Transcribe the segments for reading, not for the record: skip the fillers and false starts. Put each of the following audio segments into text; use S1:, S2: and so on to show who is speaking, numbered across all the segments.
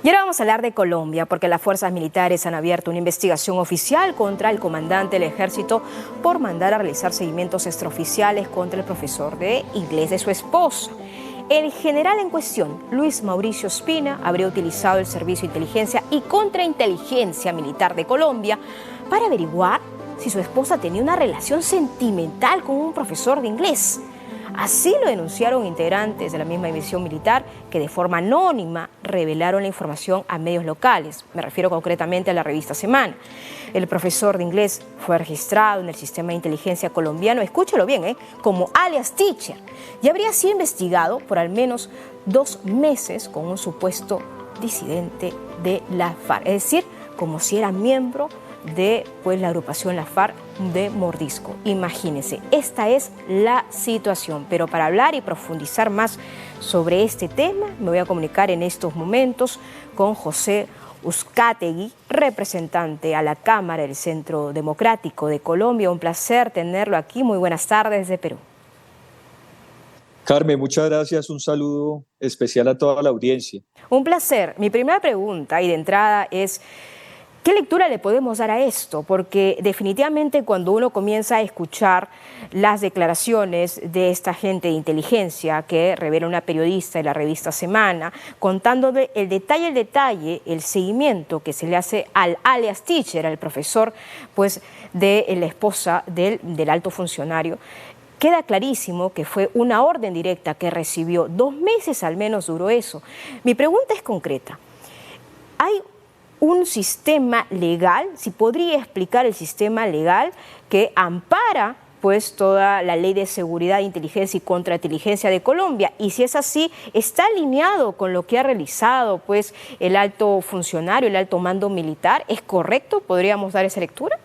S1: Y ahora vamos a hablar de Colombia, porque las fuerzas militares han abierto una investigación oficial contra el comandante del ejército por mandar a realizar seguimientos extraoficiales contra el profesor de inglés de su esposa. El general en cuestión, Luis Mauricio Ospina, habría utilizado el Servicio de Inteligencia y Contrainteligencia Militar de Colombia para averiguar si su esposa tenía una relación sentimental con un profesor de inglés. Así lo denunciaron integrantes de la misma división militar que de forma anónima revelaron la información a medios locales. Me refiero concretamente a la revista Semana. El profesor de inglés fue registrado en el sistema de inteligencia colombiano, escúchalo bien, como alias Teacher, y habría sido investigado por al menos 2 meses con un supuesto disidente de la FARC, es decir, como si era miembro de la agrupación La FARC de Mordisco. Imagínense, esta es la situación. Pero para hablar y profundizar más sobre este tema, me voy a comunicar en estos momentos con José Uzcategui, representante a la Cámara del Centro Democrático de Colombia. Un placer tenerlo aquí. Muy buenas tardes desde Perú.
S2: Carmen, muchas gracias. Un saludo especial a toda la audiencia.
S1: Un placer. Mi primera pregunta y de entrada es: ¿qué lectura le podemos dar a esto? Porque definitivamente cuando uno comienza a escuchar las declaraciones de esta gente de inteligencia que revela una periodista de la revista Semana, contándole el detalle, el seguimiento que se le hace al alias Teacher, al profesor de la esposa del alto funcionario, queda clarísimo que fue una orden directa que recibió. 2 meses al menos duró eso. Mi pregunta es concreta. ¿Hay un sistema legal, si podría explicar el sistema legal que ampara toda la ley de seguridad, inteligencia y contrainteligencia de Colombia? Y si es así, ¿está alineado con lo que ha realizado el alto funcionario, el alto mando militar? ¿Es correcto? ¿Podríamos dar esa lectura?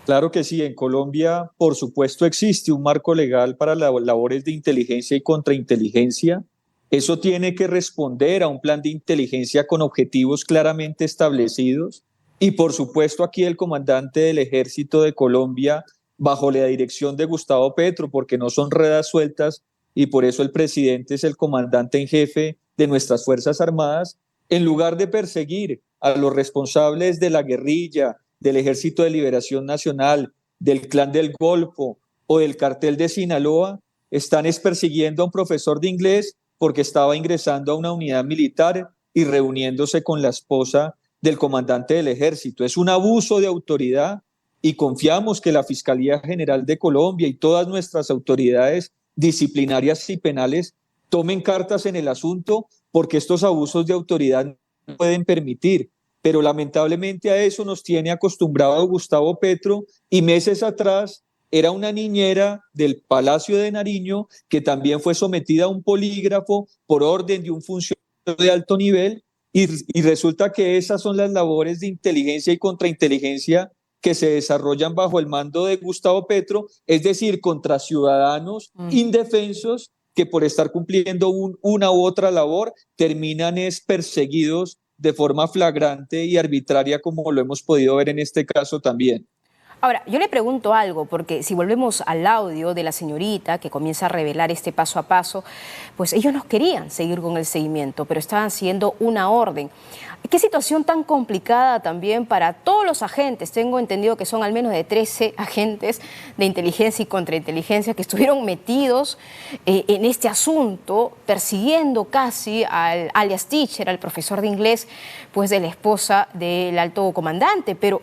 S2: Claro que sí. En Colombia, por supuesto, existe un marco legal para las labores de inteligencia y contrainteligencia. Eso tiene que responder a un plan de inteligencia con objetivos claramente establecidos. Y por supuesto aquí el comandante del Ejército de Colombia, bajo la dirección de Gustavo Petro, porque no son ruedas sueltas, y por eso el presidente es el comandante en jefe de nuestras Fuerzas Armadas, en lugar de perseguir a los responsables de la guerrilla, del Ejército de Liberación Nacional, del Clan del Golfo o del Cartel de Sinaloa, están persiguiendo a un profesor de inglés porque estaba ingresando a una unidad militar y reuniéndose con la esposa del comandante del ejército. Es un abuso de autoridad y confiamos que la Fiscalía General de Colombia y todas nuestras autoridades disciplinarias y penales tomen cartas en el asunto, porque estos abusos de autoridad no pueden permitir. Pero lamentablemente a eso nos tiene acostumbrado Gustavo Petro, y meses atrás era una niñera del Palacio de Nariño que también fue sometida a un polígrafo por orden de un funcionario de alto nivel, y resulta que esas son las labores de inteligencia y contrainteligencia que se desarrollan bajo el mando de Gustavo Petro, es decir, contra ciudadanos indefensos que por estar cumpliendo una u otra labor terminan perseguidos de forma flagrante y arbitraria, como lo hemos podido ver en este caso también.
S1: Ahora, yo le pregunto algo, porque si volvemos al audio de la señorita que comienza a revelar este paso a paso, ellos no querían seguir con el seguimiento, pero estaban siguiendo una orden. Qué situación tan complicada también para todos los agentes. Tengo entendido que son al menos de 13 agentes de inteligencia y contrainteligencia que estuvieron metidos en este asunto, persiguiendo casi al alias Teacher, al profesor de inglés, de la esposa del alto comandante. Pero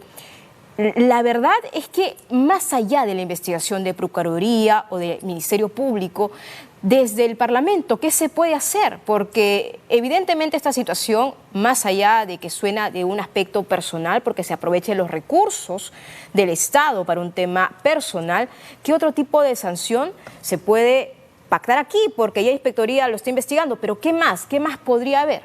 S1: la verdad es que más allá de la investigación de Procuraduría o del Ministerio Público, desde el Parlamento, ¿qué se puede hacer? Porque evidentemente esta situación, más allá de que suena de un aspecto personal, porque se aprovechen los recursos del Estado para un tema personal, ¿qué otro tipo de sanción se puede pactar aquí? Porque ya la Inspectoría lo está investigando, pero ¿qué más? ¿Qué más podría haber?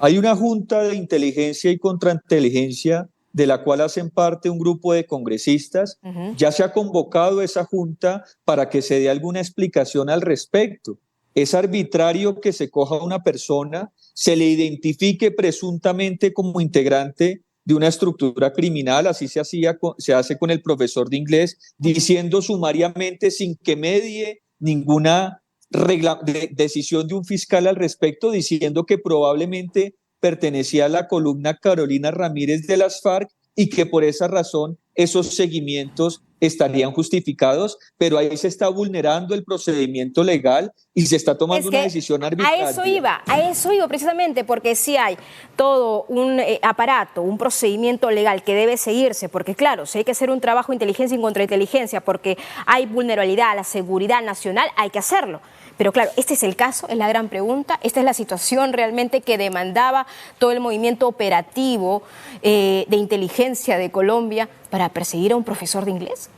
S2: Hay una junta de inteligencia y contrainteligencia de la cual hacen parte un grupo de congresistas. Ya se ha convocado esa junta para que se dé alguna explicación al respecto. Es arbitrario que se coja a una persona, se le identifique presuntamente como integrante de una estructura criminal, así se hace con el profesor de inglés, diciendo sumariamente, sin que medie ninguna decisión de un fiscal al respecto, diciendo que probablemente pertenecía a la columna Carolina Ramírez de las FARC y que por esa razón esos seguimientos estarían justificados, pero ahí se está vulnerando el procedimiento legal y se está tomando una decisión arbitraria.
S1: A eso iba precisamente, porque si hay todo un aparato, un procedimiento legal que debe seguirse, porque claro, si hay que hacer un trabajo de inteligencia y contrainteligencia, porque hay vulnerabilidad a la seguridad nacional, hay que hacerlo. Pero claro, este es el caso, es la gran pregunta, esta es la situación realmente que demandaba todo el movimiento operativo de inteligencia de Colombia para perseguir a un profesor de inglés.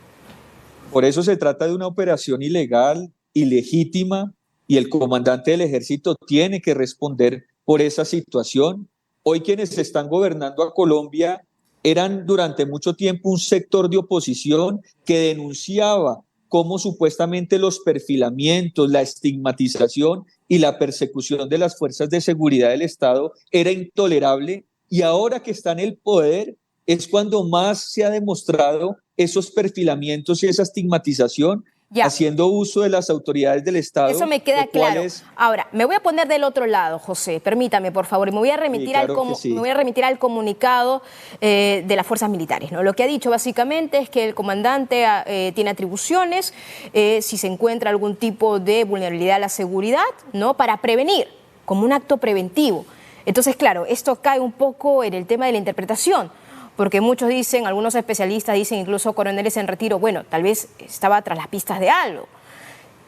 S2: Por eso se trata de una operación ilegal, ilegítima, y el comandante del ejército tiene que responder por esa situación. Hoy quienes están gobernando a Colombia eran durante mucho tiempo un sector de oposición que denunciaba cómo supuestamente los perfilamientos, la estigmatización y la persecución de las fuerzas de seguridad del Estado era intolerable, y ahora que está en el poder es cuando más se ha demostrado esos perfilamientos y esa estigmatización, haciendo uso de las autoridades del Estado.
S1: Eso me queda claro. Ahora, me voy a poner del otro lado, José, permítame, por favor, y me voy a remitir, me voy a remitir al comunicado de las fuerzas militares, ¿no? Lo que ha dicho básicamente es que el comandante tiene atribuciones si se encuentra algún tipo de vulnerabilidad a la seguridad, ¿no? Para prevenir, como un acto preventivo. Entonces, claro, esto cae un poco en el tema de la interpretación, porque muchos dicen, algunos especialistas dicen, incluso coroneles en retiro, bueno, tal vez estaba tras las pistas de algo.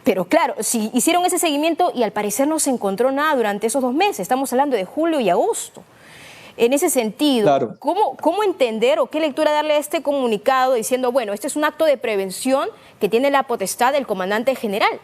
S1: Pero claro, si hicieron ese seguimiento y al parecer no se encontró nada durante esos 2 meses, estamos hablando de julio y agosto. En ese sentido,
S2: claro,
S1: ¿cómo entender o qué lectura darle a este comunicado diciendo, bueno, este es un acto de prevención que tiene la potestad del comandante general?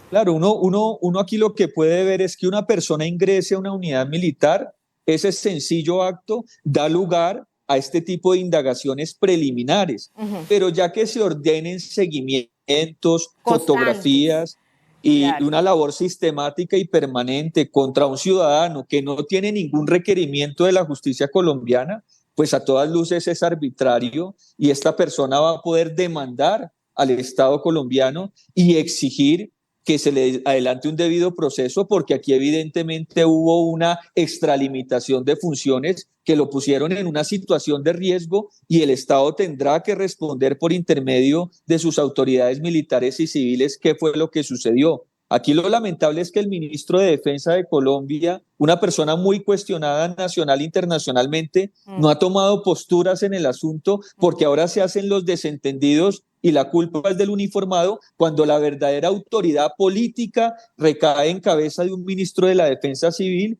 S2: Claro, uno aquí lo que puede ver es que una persona ingrese a una unidad militar. Ese sencillo acto da lugar a este tipo de indagaciones preliminares, pero ya que se ordenen seguimientos, fotografías y una labor sistemática y permanente contra un ciudadano que no tiene ningún requerimiento de la justicia colombiana, pues a todas luces es arbitrario, y esta persona va a poder demandar al Estado colombiano y exigir que se le adelante un debido proceso, porque aquí evidentemente hubo una extralimitación de funciones que lo pusieron en una situación de riesgo, y el Estado tendrá que responder por intermedio de sus autoridades militares y civiles qué fue lo que sucedió. Aquí lo lamentable es que el ministro de Defensa de Colombia, una persona muy cuestionada nacional e internacionalmente, no ha tomado posturas en el asunto, porque ahora se hacen los desentendidos y la culpa es del uniformado, cuando la verdadera autoridad política recae en cabeza de un ministro de la Defensa Civil.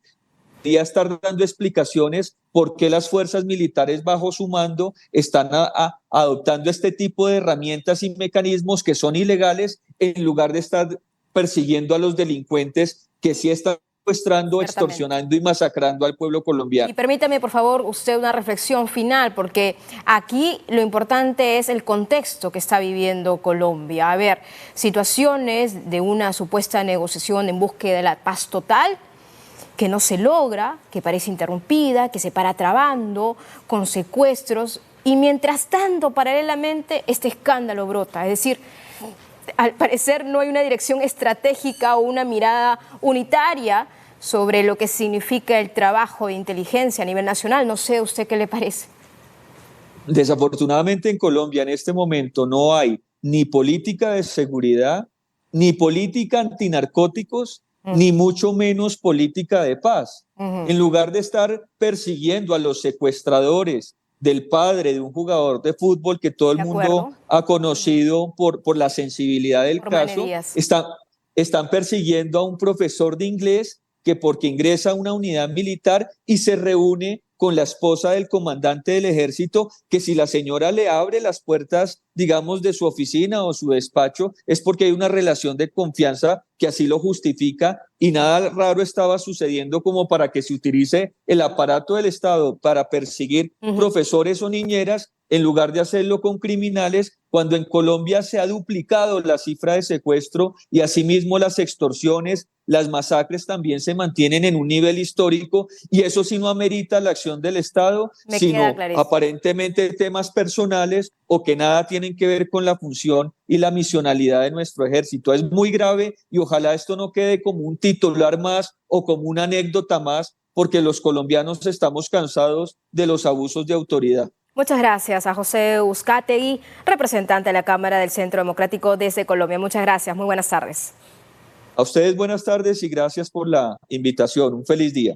S2: Debería estar dando explicaciones por qué las fuerzas militares bajo su mando están adoptando este tipo de herramientas y mecanismos que son ilegales, en lugar de estar persiguiendo a los delincuentes que sí están secuestrando, extorsionando y masacrando al pueblo colombiano.
S1: Y permítame, por favor, usted una reflexión final, porque aquí lo importante es el contexto que está viviendo Colombia. A ver, situaciones de una supuesta negociación en búsqueda de la paz total, que no se logra, que parece interrumpida, que se para trabando, con secuestros, y mientras tanto, paralelamente, este escándalo brota. Es decir, al parecer no hay una dirección estratégica o una mirada unitaria sobre lo que significa el trabajo de inteligencia a nivel nacional. No sé, ¿a usted qué le parece?
S2: Desafortunadamente en Colombia en este momento no hay ni política de seguridad, ni política antinarcóticos, ni mucho menos política de paz. En lugar de estar persiguiendo a los secuestradores del padre de un jugador de fútbol que todo el mundo ha conocido por la sensibilidad del caso, están persiguiendo a un profesor de inglés que, porque ingresa a una unidad militar y se reúne con la esposa del comandante del ejército, que si la señora le abre las puertas, digamos, de su oficina o su despacho, es porque hay una relación de confianza que así lo justifica, y nada raro estaba sucediendo como para que se utilice el aparato del Estado para perseguir profesores o niñeras, en lugar de hacerlo con criminales, cuando en Colombia se ha duplicado la cifra de secuestro y asimismo las extorsiones, las masacres también se mantienen en un nivel histórico, y eso sí no amerita la acción del Estado,
S1: Me queda
S2: sino
S1: clarísimo.
S2: aparentemente temas personales o que nada tienen que ver con la función y la misionalidad de nuestro ejército. Es muy grave y ojalá esto no quede como un titular más o como una anécdota más, porque los colombianos estamos cansados de los abusos de autoridad.
S1: Muchas gracias a José Uzcategui, representante de la Cámara del Centro Democrático desde Colombia. Muchas gracias, muy buenas tardes.
S2: A ustedes buenas tardes y gracias por la invitación. Un feliz día.